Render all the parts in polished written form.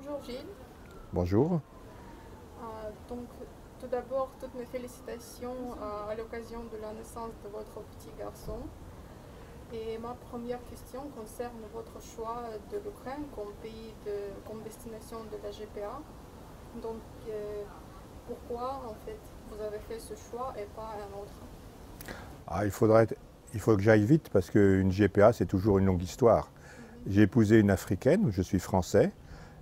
Bonjour Gilles. Bonjour. Donc tout d'abord, toutes mes félicitations à l'occasion de la naissance de votre petit garçon. Et ma première question concerne votre choix de l'Ukraine comme destination de la GPA. Donc pourquoi en fait vous avez fait ce choix et pas un autre? Ah, il faut que j'aille vite parce qu'une GPA, c'est toujours une longue histoire. J'ai épousé une Africaine, je suis français.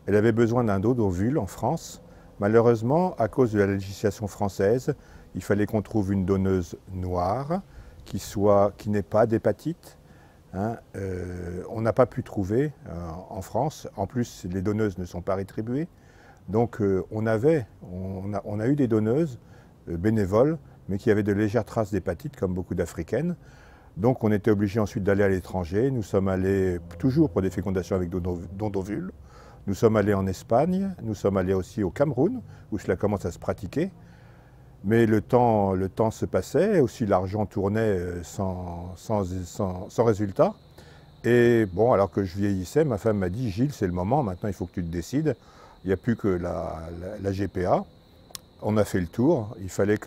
Elle avait besoin d'un dos d'ovule en France. Malheureusement, à cause de la législation française, il fallait qu'on trouve une donneuse noire qui n'ait pas d'hépatite. Hein. On n'a pas pu trouver en France. En plus, les donneuses ne sont pas rétribuées. Donc on a eu des donneuses bénévoles, mais qui avaient de légères traces d'hépatite, comme beaucoup d'Africaines. Donc on était obligé ensuite d'aller à l'étranger. Nous sommes allés toujours pour des fécondations avec don d'ovules. Nous sommes allés en Espagne, nous sommes allés aussi au Cameroun, où cela commence à se pratiquer. Mais le temps se passait, aussi l'argent tournait sans résultat. Et bon, alors que je vieillissais, ma femme m'a dit « Gilles, c'est le moment, maintenant il faut que tu te décides. Il n'y a plus que la GPA. » On a fait le tour, il fallait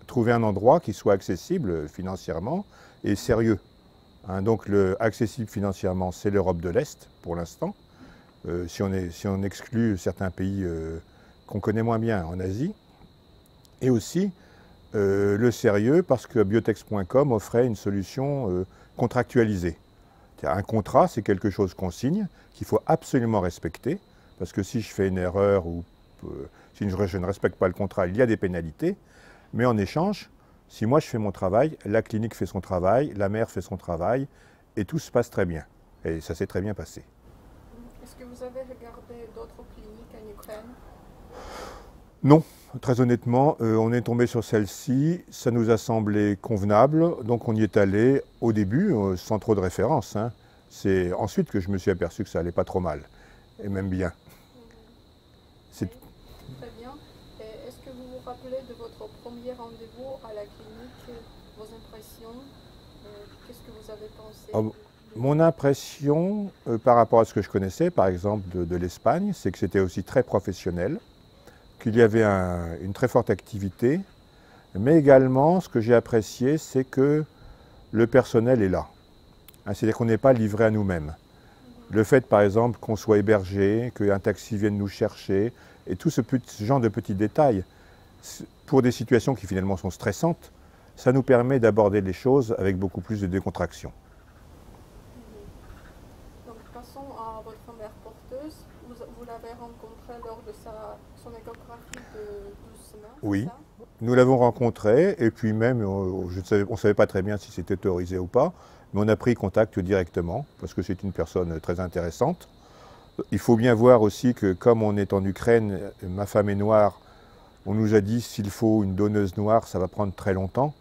trouver un endroit qui soit accessible financièrement et sérieux. Hein, donc accessible financièrement, c'est l'Europe de l'Est pour l'instant. Si on exclut certains pays qu'on connaît moins bien en Asie. Et aussi le sérieux parce que biotex.com offrait une solution contractualisée. Un contrat, c'est quelque chose qu'on signe, qu'il faut absolument respecter, parce que si je fais une erreur ou si je ne respecte pas le contrat, il y a des pénalités. Mais en échange, si moi je fais mon travail, la clinique fait son travail, la mère fait son travail, et tout se passe très bien. Et ça s'est très bien passé. Est-ce que vous avez regardé d'autres cliniques en Ukraine? Non, très honnêtement, on est tombé sur celle-ci, ça nous a semblé convenable, donc on y est allé au début sans trop de références. Hein. C'est ensuite que je me suis aperçu que ça allait pas trop mal, et même bien. Oui, très bien. Est-ce que vous vous rappelez de votre premier rendez-vous à la clinique, vos impressions? Qu'est-ce que vous avez pensé Ah, mon impression par rapport à ce que je connaissais, par exemple de l'Espagne, c'est que c'était aussi très professionnel, qu'il y avait une très forte activité, mais également ce que j'ai apprécié, c'est que le personnel est là. Hein, c'est-à-dire qu'on n'est pas livré à nous-mêmes. Le fait, par exemple, qu'on soit hébergé, qu'un taxi vienne nous chercher, et tout ce genre de petits détails, pour des situations qui finalement sont stressantes, ça nous permet d'aborder les choses avec beaucoup plus de décontraction. Donc, passons à votre mère porteuse. Vous l'avez rencontrée lors de son échographie de 12 semaines, c'est Oui, ça? nous l'avons rencontré, et puis même, on ne savait pas très bien si c'était autorisé ou pas, mais on a pris contact directement, parce que c'est une personne très intéressante. Il faut bien voir aussi que comme on est en Ukraine, ma femme est noire, on nous a dit s'il faut une donneuse noire, ça va prendre très longtemps.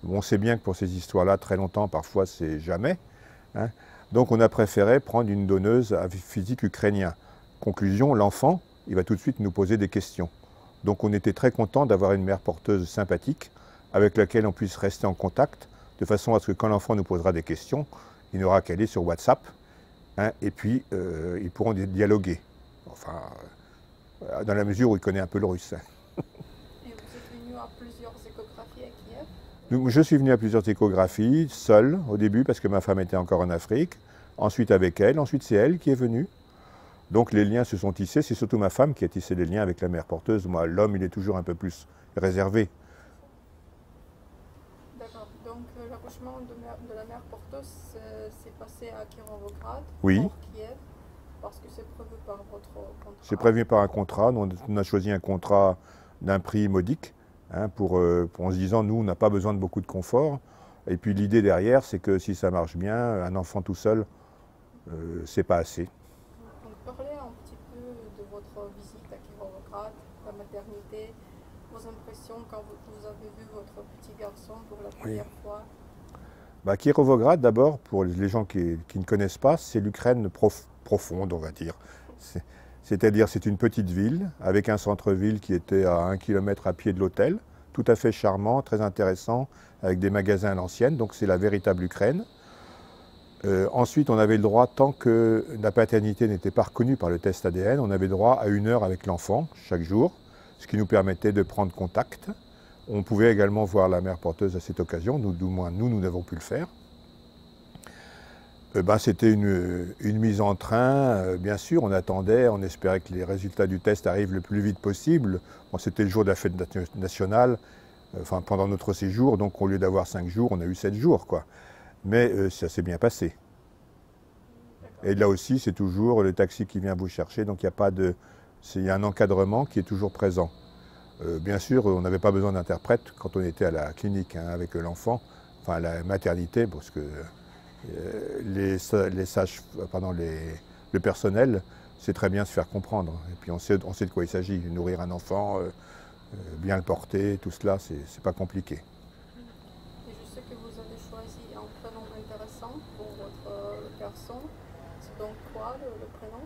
On sait bien que pour ces histoires-là, très longtemps, parfois, c'est jamais. Hein. Donc on a préféré prendre une donneuse à physique ukrainien. Conclusion, l'enfant, il va tout de suite nous poser des questions. Donc on était très content d'avoir une mère porteuse sympathique avec laquelle on puisse rester en contact, de façon à ce que quand l'enfant nous posera des questions, il n'aura qu'à aller sur WhatsApp, hein, et puis ils pourront dialoguer. Enfin, dans la mesure où il connaît un peu le russe. Et vous êtes venu à plusieurs échographies à Kiev? Je suis venu à plusieurs échographies, seul au début parce que ma femme était encore en Afrique, ensuite avec elle, ensuite c'est elle qui est venue. Donc les liens se sont tissés, c'est surtout ma femme qui a tissé les liens avec la mère porteuse. Moi, l'homme, il est toujours un peu plus réservé. D'accord. Donc l'accouchement de la mère porteuse s'est passé à Kirovograd, Oui, hors Kiev, parce que c'est prévu par votre c'est contrat. prévu par un contrat. On a choisi un contrat d'un prix modique, hein, en se disant, nous, on n'a pas besoin de beaucoup de confort. Et puis l'idée derrière, c'est que si ça marche bien, un enfant tout seul, c'est pas assez. Donc parlez un petit peu de votre visite à Kirovograd, la maternité, vos impressions quand vous avez vu votre petit garçon pour la Oui. première fois. Bah, Kirovograd, d'abord, pour les gens qui ne connaissent pas, c'est l'Ukraine profonde, on va dire. C'est-à-dire, c'est une petite ville avec un centre-ville qui était à 1 kilomètre à pied de l'hôtel, tout à fait charmant, très intéressant, avec des magasins à l'ancienne, donc c'est la véritable Ukraine. Ensuite, on avait le droit, tant que la paternité n'était pas reconnue par le test ADN, on avait droit à 1 heure avec l'enfant chaque jour, ce qui nous permettait de prendre contact. On pouvait également voir la mère porteuse à cette occasion, du moins nous n'avons pu le faire. C'était une mise en train, bien sûr, on attendait, on espérait que les résultats du test arrivent le plus vite possible. Bon, c'était le jour de la fête nationale, pendant notre séjour, donc au lieu d'avoir 5 jours, on a eu 7 jours, quoi. Mais ça s'est bien passé. Et là aussi, c'est toujours le taxi qui vient vous chercher, donc il y a un encadrement qui est toujours présent. Bien sûr, on n'avait pas besoin d'interprète quand on était à la clinique avec l'enfant, à la maternité, parce que le personnel sait très bien se faire comprendre. Et puis on sait de quoi il s'agit. Nourrir un enfant, bien le porter, tout cela, c'est pas compliqué. Et je sais que vous avez choisi un prénom intéressant pour votre garçon. C'est donc quoi le prénom?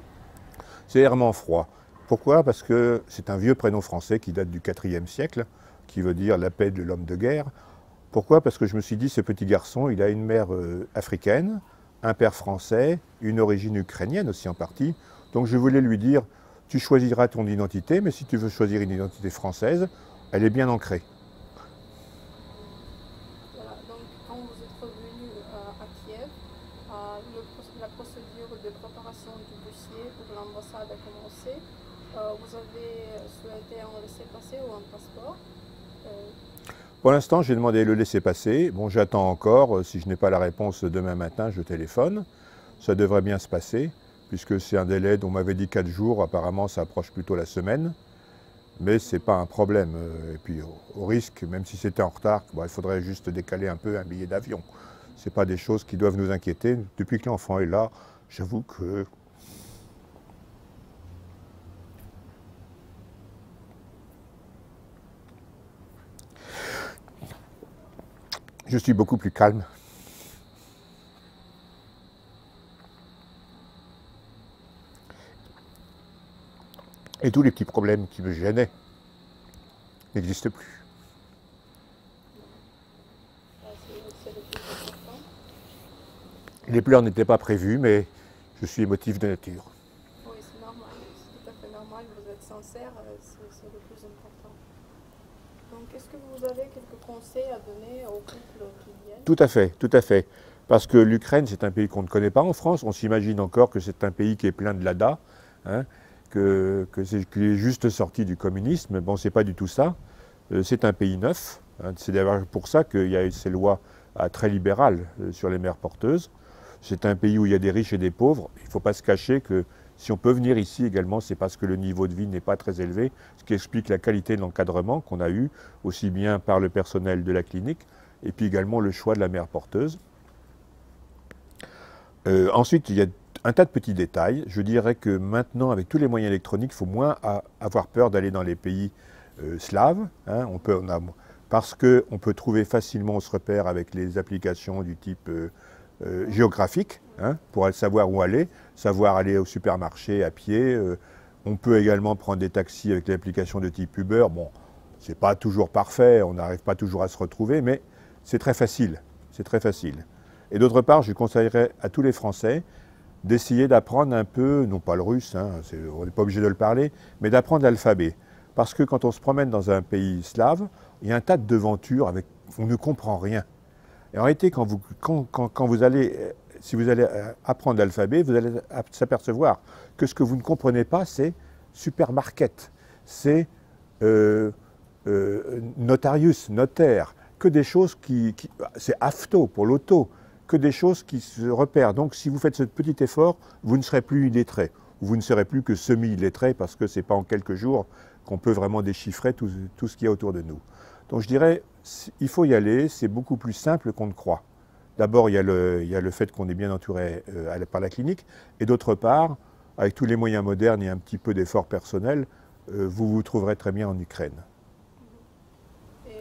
C'est Herman Froid. Pourquoi? Parce que c'est un vieux prénom français qui date du IVe siècle, qui veut dire la paix de l'homme de guerre. Pourquoi? Parce que je me suis dit, ce petit garçon, il a une mère africaine, un père français, une origine ukrainienne aussi en partie. Donc je voulais lui dire, tu choisiras ton identité, mais si tu veux choisir une identité française, elle est bien ancrée. Voilà, donc quand vous êtes revenu à Kiev, la procédure de préparation du dossier pour l'ambassade a commencé. Vous avez souhaité un laissez-passer ou un passeport? Pour l'instant, j'ai demandé le laissez-passer. Bon, j'attends encore. Si je n'ai pas la réponse demain matin, je téléphone. Ça devrait bien se passer, puisque c'est un délai dont on m'avait dit 4 jours. Apparemment, ça approche plutôt la semaine. Mais ce n'est pas un problème. Et puis, au risque, même si c'était en retard, il faudrait juste décaler un peu un billet d'avion. Ce n'est pas des choses qui doivent nous inquiéter. Depuis que l'enfant est là, j'avoue que... je suis beaucoup plus calme. Et tous les petits problèmes qui me gênaient n'existent plus. C'est le plus important. Les pleurs n'étaient pas prévus, mais je suis émotif de nature. Oui, c'est normal. C'est tout à fait normal. Vous êtes sincère, c'est le plus important. Donc, est-ce que vous avez quelques conseils à donner aux couples qui viennent? Tout à fait, tout à fait. Parce que l'Ukraine, c'est un pays qu'on ne connaît pas en France. On s'imagine encore que c'est un pays qui est plein de l'ADA, qu'il est juste sorti du communisme. Bon, c'est pas du tout ça. C'est un pays neuf. C'est d'ailleurs pour ça qu'il y a eu ces lois très libérales sur les mères porteuses. C'est un pays où il y a des riches et des pauvres. Il ne faut pas se cacher que si on peut venir ici également, c'est parce que le niveau de vie n'est pas très élevé, ce qui explique la qualité de l'encadrement qu'on a eu, aussi bien par le personnel de la clinique, et puis également le choix de la mère porteuse. Ensuite, il y a un tas de petits détails. Je dirais que maintenant, avec tous les moyens électroniques, il faut moins avoir peur d'aller dans les pays slaves. Parce qu'on peut trouver facilement, on se repère avec les applications du type géographique, pour savoir où aller, savoir aller au supermarché à pied. On peut également prendre des taxis avec l'application de type Uber. Bon, c'est pas toujours parfait, on n'arrive pas toujours à se retrouver, mais c'est très facile. C'est très facile. Et d'autre part, je conseillerais à tous les Français d'essayer d'apprendre un peu, non pas le russe, on n'est pas obligé de le parler, mais d'apprendre l'alphabet. Parce que quand on se promène dans un pays slave, il y a un tas de devantures avec on ne comprend rien. Et en réalité, si vous allez apprendre l'alphabet, vous allez s'apercevoir que ce que vous ne comprenez pas, c'est supermarket, c'est notarius, notaire, que des choses c'est afto pour l'auto, que des choses qui se repèrent. Donc si vous faites ce petit effort, vous ne serez plus illettré. Vous ne serez plus que semi-illettré parce que ce n'est pas en quelques jours qu'on peut vraiment déchiffrer tout ce qu'il y a autour de nous. Donc je dirais, il faut y aller, c'est beaucoup plus simple qu'on ne croit. D'abord, il y a le fait qu'on est bien entouré par la clinique, et d'autre part, avec tous les moyens modernes et un petit peu d'effort personnel, vous vous trouverez très bien en Ukraine. Et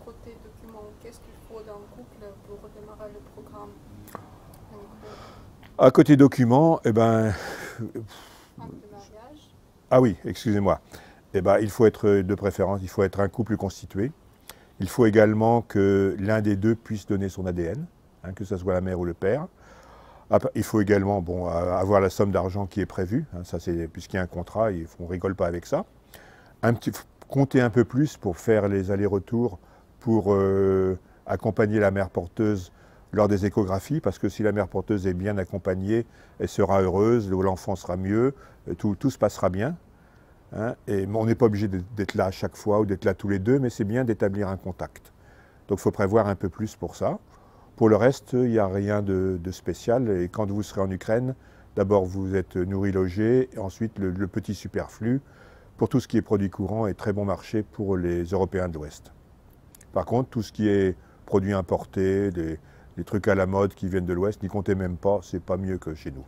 côté documents, qu'est-ce qu'il faut d'un couple pour redémarrer le programme? À côté documents, Acte de mariage? Ah oui, excusez-moi. Il faut être de préférence, il faut être un couple constitué. Il faut également que l'un des deux puisse donner son ADN, que ce soit la mère ou le père. Il faut également avoir la somme d'argent qui est prévue, hein, puisqu'il y a un contrat, on ne rigole pas avec ça. Compter un peu plus pour faire les allers-retours, pour accompagner la mère porteuse lors des échographies, parce que si la mère porteuse est bien accompagnée, elle sera heureuse, l'enfant sera mieux, tout se passera bien. Hein, et on n'est pas obligé d'être là à chaque fois ou d'être là tous les deux, mais c'est bien d'établir un contact. Donc il faut prévoir un peu plus pour ça. Pour le reste, il n'y a rien de spécial. Et quand vous serez en Ukraine, d'abord vous êtes nourri, logé, et ensuite le petit superflu, pour tout ce qui est produits courants, est très bon marché pour les Européens de l'Ouest. Par contre, tout ce qui est produits importés, des trucs à la mode qui viennent de l'Ouest, n'y comptez même pas, c'est pas mieux que chez nous.